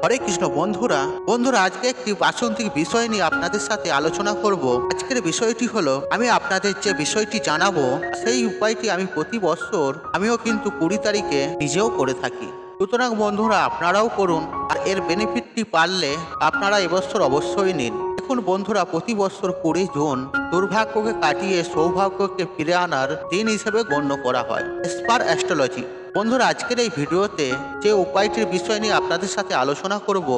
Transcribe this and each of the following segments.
হরে কৃষ্ণ বন্ধুরা বন্ধুরা আজকে একটি প্রাসঙ্গিক বিষয় নিয়ে আপনাদের সাথে আলোচনা করব। আজকের বিষয়টি হলো আমি আপনাদের যে বিষয়টি জানাবো সেই উপায়টি আমি প্রতি বছর আমিও কিন্তু 20 তারিখে নিজেও করে থাকি। সুতরাং বন্ধুরা আপনারাও করুন, আর এর বেনিফিটটি পারলে আপনারা এবছর অবশ্যই নিন। দেখুন বন্ধুরা, প্রতি বছর 20 জুন দুর্ভাগ্যকে কাটিয়ে সৌভাগ্যকে ফিরে আনার দিন হিসেবে গণ্য করা হয় স্পার অ্যাস্ট্রোলজি। বন্ধুরা আজকের এই ভিডিওতে যে উপায়টির বিষয় নিয়ে আপনাদের সাথে আলোচনা করব,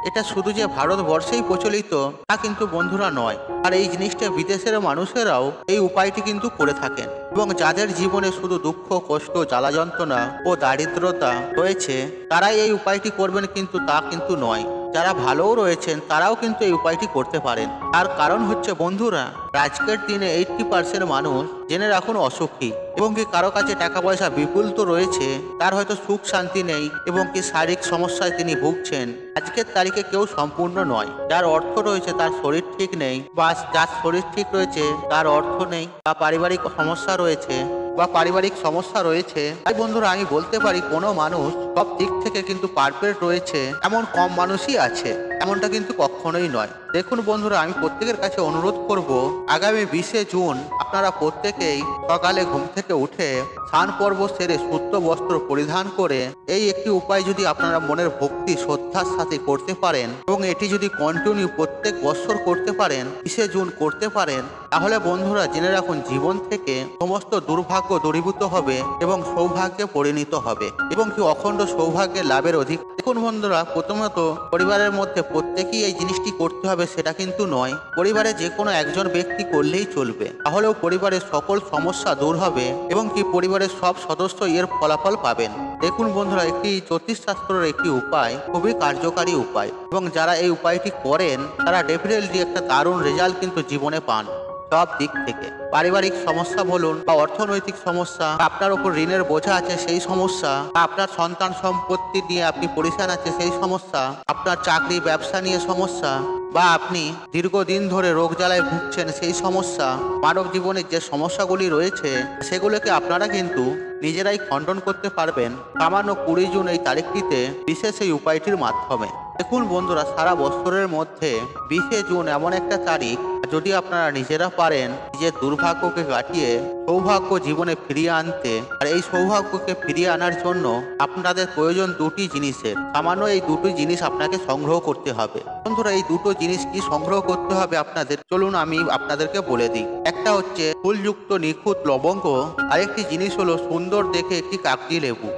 এটা শুধু যে ভারতবর্ষেই প্রচলিত তা কিন্তু বন্ধুরা নয়, আর এই জিনিসটা বিদেশের মানুষেরাও এই উপায়টি কিন্তু করে থাকেন। এবং যাদের জীবনে শুধু দুঃখ, কষ্ট, জ্বালা যন্ত্রণা ও দারিদ্রতা রয়েছে তারাই এই উপায়টি করবেন, কিন্তু তা কিন্তু নয়। যারা ভালোও রয়েছেন তারাও কিন্তু এই উপায়টি করতে পারেন। তার কারণ হচ্ছে বন্ধুরা, আজকের দিনে 80% মানুষ জেনে রাখুন অসুখী, এবং কি কারো কাছে টাকা পয়সা বিপুল তো রয়েছে, তার হয়তো সুখ শান্তি নেই এবং কি শারীরিক সমস্যায় তিনি ভুগছেন। আজকের তারিখে কেউ সম্পূর্ণ নয়। যার অর্থ রয়েছে তার শরীর ঠিক নেই, বা যার শরীর ঠিক রয়েছে তার অর্থ নেই, বা পারিবারিক সমস্যা রয়েছে। তাই বন্ধুরা আমি বলতে পারি কোনো মানুষ সব দিক থেকে কিন্তু পারফেক্ট রয়েছে এমন কম মানুষই আছে, এমনটা কিন্তু কখনোই নয়। দেখুন বন্ধুরা, আমি প্রত্যেকের কাছে অনুরোধ করব, আগামী 20 জুন আপনারা প্রত্যেকেই সকালে ঘুম থেকে উঠে স্নান পর্ব সেরে শুদ্ধ বস্ত্র পরিধান করে এই একটি উপায় যদি আপনারা মনের ভক্তি শ্রদ্ধার সাথে করতে পারেন, এবং এটি যদি কন্টিনিউ প্রত্যেক বছর করতে পারেন, 20 জুন করতে পারেন, তাহলে বন্ধুরা জেনে রাখুন জীবন থেকে সমস্ত দুর্ভাগ্য দূরীভূত হবে এবং সৌভাগ্যে পরিণত হবে, এবং কি অখণ্ড সৌভাগ্যের লাভের অধিক। দেখুন বন্ধুরা, প্রথমত পরিবারের মধ্যে প্রত্যেকেই এই জিনিসটি করতে হবে সেটা কিন্তু নয়। পরিবারে যে কোনো একজন ব্যক্তি করলেই চলবে, তাহলেও পরিবারের সকল সমস্যা দূর হবে এবং কি পরিবারের সব সদস্য এর ফলাফল পাবেন। দেখুন বন্ধুরা, একটি জ্যোতিষশাস্ত্রের একটি উপায় খুবই কার্যকারী উপায়, এবং যারা এই উপায়টি করেন তারা ডেফিনেটলি একটা দারুণ রেজাল্ট কিন্তু জীবনে পান। সব দিক থেকে পারিবারিক সমস্যা বলুন, বা অর্থনৈতিক সমস্যা, আপনার উপর ঋণের বোঝা আছে সেই সমস্যা, আপনার সন্তান সম্পত্তি নিয়ে আপনি পরিশান আছে সেই সমস্যা, আপনার চাকরি ব্যবসা নিয়ে সমস্যা, বা আপনি দীর্ঘদিন ধরে রোগ জ্বালায় ভুগছেন সেই সমস্যা, মানব জীবনের যে সমস্যাগুলি রয়েছে সেগুলোকে আপনারা কিন্তু নিজেরাই খণ্ডন করতে পারবেন সামান্য 20 জুন এই তারিখটিতে বিশেষ এই উপায়টির মাধ্যমে। দেখুন বন্ধুরা, সারা বছরের মধ্যে 20 জুন এমন একটা তারিখ, যদি আপনারা নিজেরা পারেন নিজের দুর্ভাগ্যকে কাটিয়ে সৌভাগ্য জীবনে ফিরিয়ে আনতে, আর এই সৌভাগ্যকে ফিরিয়ে আনার জন্য আপনাদের প্রয়োজন দুটি জিনিসের। সামান্য এই দুটি জিনিস আপনাকে সংগ্রহ করতে হবে। বন্ধুরা, এই দুটো জিনিস কি সংগ্রহ করতে হবে আপনাদের, চলুন আমি আপনাদেরকে বলে দিই। একটা হচ্ছে ফুলযুক্ত নিখুঁত লবঙ্গ, আরেকটি জিনিস হলো সুন্দর দেখে একটি কাগজি লেবু।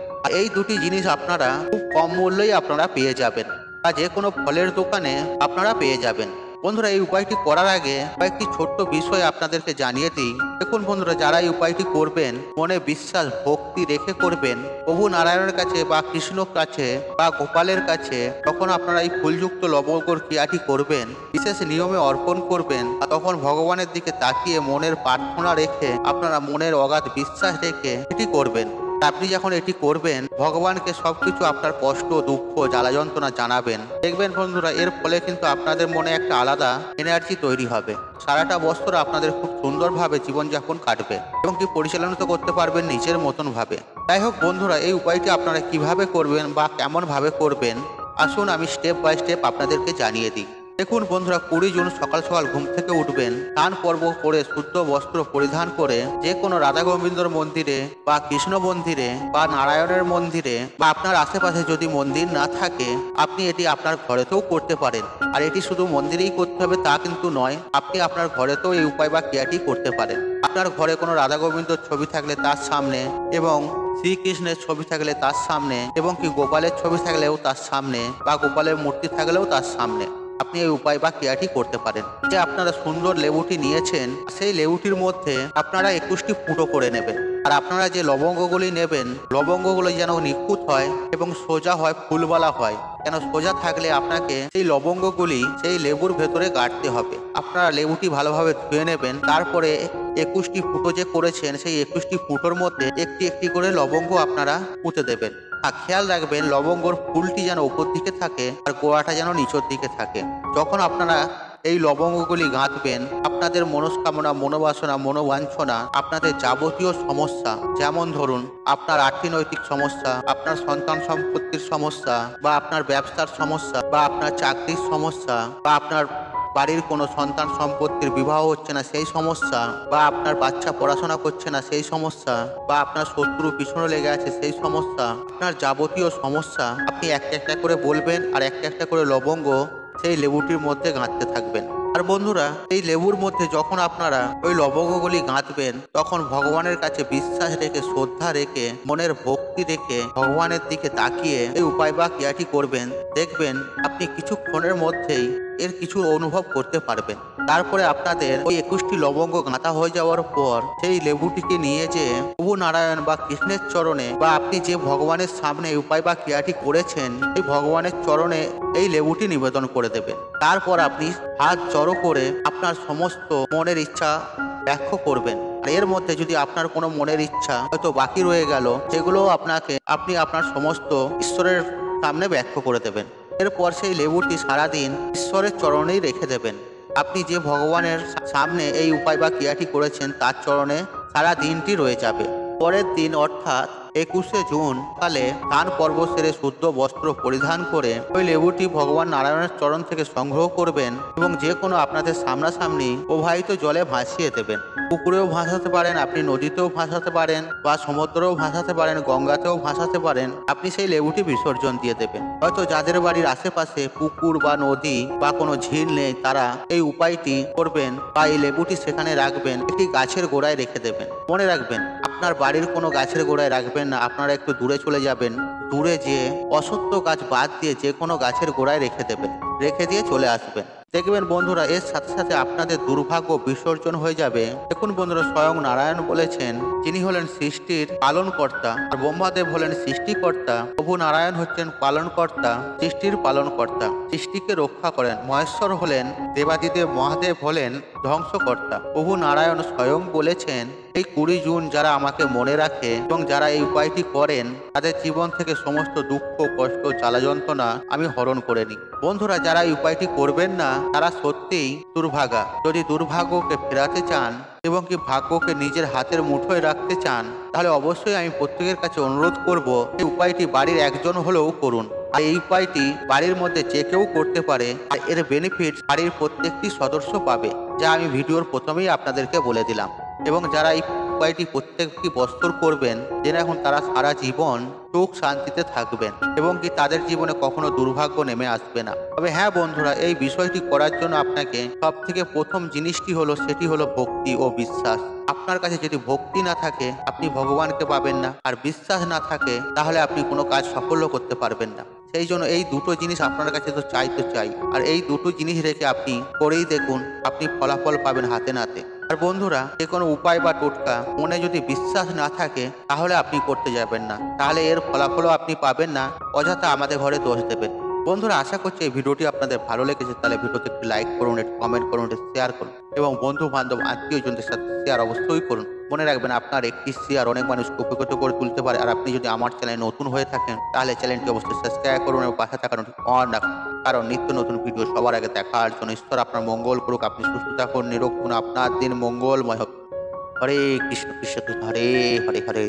এই দুটি জিনিস আপনারা খুব কম মূল্যেই আপনারা পেয়ে যাবেন, বা যে কোনো ফলের দোকানে আপনারা পেয়ে যাবেন। বন্ধুরা, এই উপায়টি করার আগে কয়েকটি ছোট্ট বিষয় আপনাদেরকে জানিয়ে দিই। দেখুন বন্ধুরা, যারা এই উপায়টি করবেন মনে বিশ্বাস ভক্তি রেখে করবেন প্রভু নারায়ণের কাছে বা কৃষ্ণর কাছে বা গোপালের কাছে, তখন আপনারা এই ফুলযুক্ত লবঙ্গর ক্রিয়াটি করবেন, বিশেষ নিয়মে অর্পণ করবেন, আর তখন ভগবানের দিকে তাকিয়ে মনের প্রার্থনা রেখে আপনারা মনের অগাধ বিশ্বাস রেখে এটি করবেন। আপনি যখন এটি করবেন ভগবানকে সবকিছু আপনার কষ্ট, দুঃখ, জ্বালা যন্ত্রণা জানাবেন। দেখবেন বন্ধুরা, এর ফলে কিন্তু আপনাদের মনে একটা আলাদা এনার্জি তৈরি হবে। সারাটা বছর আপনাদের খুব সুন্দরভাবে জীবনযাপন কাটবে এবং কি পরিচালনা তো করতে পারবেন নিজের মতন ভাবে। যাই হোক বন্ধুরা, এই উপায়টি আপনারা কিভাবে করবেন বা কেমন ভাবে করবেন, আসুন আমি স্টেপ বাই স্টেপ আপনাদেরকে জানিয়ে দিই। দেখুন বন্ধুরা, 20 জুন সকাল সকাল ঘুম থেকে উঠবেন, স্নান পর্ব করে শুদ্ধ বস্ত্র পরিধান করে যে কোনো রাধা গোবিন্দর মন্দিরে বা কৃষ্ণ মন্দিরে বা নারায়ণের মন্দিরে, বা আপনার আশেপাশে যদি মন্দির না থাকে আপনি এটি আপনার ঘরেতেও করতে পারেন। আর এটি শুধু মন্দিরেই করতে হবে তা কিন্তু নয়, আপনি আপনার ঘরেতেও এই উপায় বা ক্রিয়াটি করতে পারেন। আপনার ঘরে কোনো রাধা গোবিন্দর ছবি থাকলে তার সামনে, এবং শ্রীকৃষ্ণের ছবি থাকলে তার সামনে, এবং কি গোপালের ছবি থাকলেও তার সামনে, বা গোপালের মূর্তি থাকলেও তার সামনে আপনি এই উপায় বা ক্রিয়াটি করতে পারেন। যে আপনারা সুন্দর লেবুটি নিয়েছেন সেই লেবুটির মধ্যে আপনারা 21টি ফুটো করে নেবেন। আর আপনারা যে লবঙ্গগুলি নেবেন, লবঙ্গগুলো যেন নিখুঁত হয় এবং সোজা হয়, ফুলবালা হয়। কেন সোজা থাকলে আপনাকে সেই লবঙ্গগুলি সেই লেবুর ভেতরে গাড়তে হবে। আপনারা লেবুটি ভালোভাবে ধুয়ে নেবেন, তারপরে 21টি ফুটো যে করেছেন সেই 21টি ফুটোর মধ্যে একটি একটি করে লবঙ্গ আপনারা পুঁতে দেবেন। আর খেয়াল রাখবেন লবঙ্গর ফুলটি যেন উপর দিকে থাকে আর গোড়াটা যেন নিচের দিকে থাকে। যখন আপনারা এই লবঙ্গগুলি গাঁথবেন, আপনাদের মনস্কামনা, মনোবাসনা, মনোবাঞ্ছনা, আপনাদের যাবতীয় সমস্যা, যেমন ধরুন আপনার আর্থিনৈতিক সমস্যা, আপনার সন্তান সম্পত্তির সমস্যা, বা আপনার ব্যবসার সমস্যা, বা আপনার চাকরির সমস্যা, বা আপনার বাড়ির কোনো সন্তান সম্পত্তির বিবাহ হচ্ছে না সেই সমস্যা, বা আপনার বাচ্চা পড়াশোনা করছে না সেই সমস্যা, বা আপনার শত্রু পিছনে লেগে আছে সেই সমস্যা, আপনার যাবতীয় সমস্যা আপনি একটা একটা করে বলবেন আর একটা একটা করে লবঙ্গ সেই লেবুটির মধ্যে গাঁথতে থাকবেন। আর বন্ধুরা, এই লেবুর মধ্যে যখন আপনারা ওই লবঙ্গগুলি গাঁথবেন, তখন ভগবানের কাছে বিশ্বাস রেখে, শ্রদ্ধা রেখে, মনের ভক্তি রেখে ভগবানের দিকে তাকিয়ে এই উপায় বা ক্রিয়াটি করবেন। দেখবেন আপনি কিছুক্ষণের মধ্যেই এর কিছু অনুভব করতে পারবেন। তারপরে আপনাদের ওই 21টি লবঙ্গ গাঁথা হয়ে যাওয়ার পর সেই লেবুটিকে নিয়ে যে প্রভু নারায়ণ বা কৃষ্ণের চরণে, বা আপনি যে ভগবানের সামনে এই উপায় বা ক্রিয়াটি করেছেন সেই ভগবানের চরণে এই লেবুটি নিবেদন করে দেবেন। তারপর আপনি হাত জড়ো করে আপনার সমস্ত মনের ইচ্ছা ব্যাখ্যা করবেন। আর এর মধ্যে যদি আপনার কোনো মনের ইচ্ছা হয়তো বাকি রয়ে গেল, সেগুলো আপনি আপনার সমস্ত ঈশ্বরের সামনে ব্যাখ্যা করে দেবেন। এরপর সেই লেবুটি সারাদিন ঈশ্বরের চরণেই রেখে দেবেন। আপনি যে ভগবানের সামনে এই উপায় বা ক্রিয়াটি করেছেন তার চরণে সারা দিনটি রয়ে যাবে। পরের দিন অর্থাৎ 21শে জুন কালে স্নান পর্ব সেরে শুদ্ধ বস্ত্র পরিধান করে ওই লেবুটি ভগবান নারায়ণের চরণ থেকে সংগ্রহ করবেন এবং যে কোনো আপনাদের সামনাসামনি প্রবাহিত জলে ভাসিয়ে দেবেন। পুকুরেও ভাসাতে পারেন, আপনি নদীতেও ভাসাতে পারেন, বা সমুদ্রেও ভাসাতে পারেন, গঙ্গাতেও ভাসাতে পারেন। আপনি সেই লেবুটি বিসর্জন দিয়ে দেবেন। হয়তো যাদের বাড়ির আশেপাশে পুকুর বা নদী বা কোনো ঝিল নেই, তারা এই উপায়টি করবেন বা এই লেবুটি সেখানে রাখবেন, একটি গাছের গোড়ায় রেখে দেবেন। মনে রাখবেন, আপনার বাড়ির কোনো গাছের গোড়ায় রাখবেন না, আপনারা একটু দূরে চলে যাবেন। দূরে যেয়ে অসত্য গাছ বাদ দিয়ে যে কোনো গাছের গোড়ায় রেখে দেবেন, রেখে দিয়ে চলে আসবেন। দেখবেন বন্ধুরা, এর সাথে সাথে আপনাদের দুর্ভাগ্য বিসর্জন হয়ে যাবে। দেখুন বন্ধুরা, স্বয়ং নারায়ণ বলেছেন তিনি হলেন সৃষ্টির পালনকর্তা, আর ব্রহ্মাদেব হলেন সৃষ্টিকর্তা। প্রভু নারায়ণ হচ্ছেন পালনকর্তা, সৃষ্টির পালনকর্তা, সৃষ্টিকে রক্ষা করেন। মহেশ্বর হলেন দেবাদিদেব, মহাদেব হলেন ধ্বংসকর্তা। প্রভু নারায়ণ স্বয়ং বলেছেন এই 20 জুন যারা আমাকে মনে রাখে এবং যারা এই উপায়টি করেন, তাদের জীবন থেকে সমস্ত দুঃখ, কষ্ট, জ্বালা যন্ত্রণা আমি হরণ করে নিই। বন্ধুরা, যারা এই উপায়টি করবেন না তারা সত্যিই দুর্ভাগা। যদি দুর্ভাগ্যকে ফেরাতে চান এবং কি ভাগ্যকে নিজের হাতের মুঠোয় রাখতে চান, তাহলে অবশ্যই আমি প্রত্যেকের কাছে অনুরোধ করব এই উপায়টি বাড়ির একজন হলেও করুন। আর এই উপায়টি বাড়ির মধ্যে যে কেউ করতে পারে, আর এর বেনিফিট বাড়ির প্রত্যেকটি সদস্য পাবে, যা আমি ভিডিওর প্রথমেই আপনাদেরকে বলে দিলাম। এবং যারা এই উপায়টি প্রত্যেকটি বছর করবেন, জেনে এখন তারা সারা জীবন সুখ শান্তিতে থাকবেন এবং কি তাদের জীবনে কখনো দুর্ভাগ্য নেমে আসবে না। তবে হ্যাঁ বন্ধুরা, এই বিষয়টি করার জন্য আপনাকে সব থেকে প্রথম জিনিসটি হলো, সেটি হলো ভক্তি ও বিশ্বাস। আপনার কাছে যদি ভক্তি না থাকে, আপনি ভগবানকে পাবেন না, আর বিশ্বাস না থাকে, তাহলে আপনি কোনো কাজ সাফল্য করতে পারবেন না। সেই জন্য এই দুটো জিনিস আপনার কাছে তো চাই, আর এই দুটো জিনিস রেখে আপনি করেই দেখুন, আপনি ফলাফল পাবেন হাতে নাতে। আর বন্ধুরা, যে কোনো উপায় বা টোটকা মনে যদি বিশ্বাস না থাকে, তাহলে আপনি করতে যাবেন না, তাহলে এর ফলাফলও আপনি পাবেন না, অযথা আমাদের ঘরে দোষ দেবেন। বন্ধুরা, আশা করছি এই ভিডিওটি আপনাদের ভালো লেগেছে। তাহলে ভিডিওতে একটি লাইক করুন, একটু কমেন্ট করুন, একটু শেয়ার করুন এবং বন্ধু বান্ধব আত্মীয়জনদের সাথে শেয়ার অবশ্যই করুন। মনে রাখবেন, আপনার একটি শেয়ার অনেক মানুষকে উপকৃত করে তুলতে পারে। আর আপনি যদি আমার চ্যানেলে নতুন হয়ে থাকেন, তাহলে চ্যানেলটি অবশ্যই সাবস্ক্রাইব করুন এবং পাশে থাকা নোটিফিকেশন অন রাখুন, কারণ নিত্য নতুন ভিডিও সবার আগে দেখার জন্য। ঈশ্বর আপনার মঙ্গল করুক, আপনি সুস্থ থাকুন, নিরোগ থাকুন, আপনার দিন মঙ্গলময় হোক। হরে কৃষ্ণ কৃষ্ণ কৃষ্ণ, হরে হরে হরে।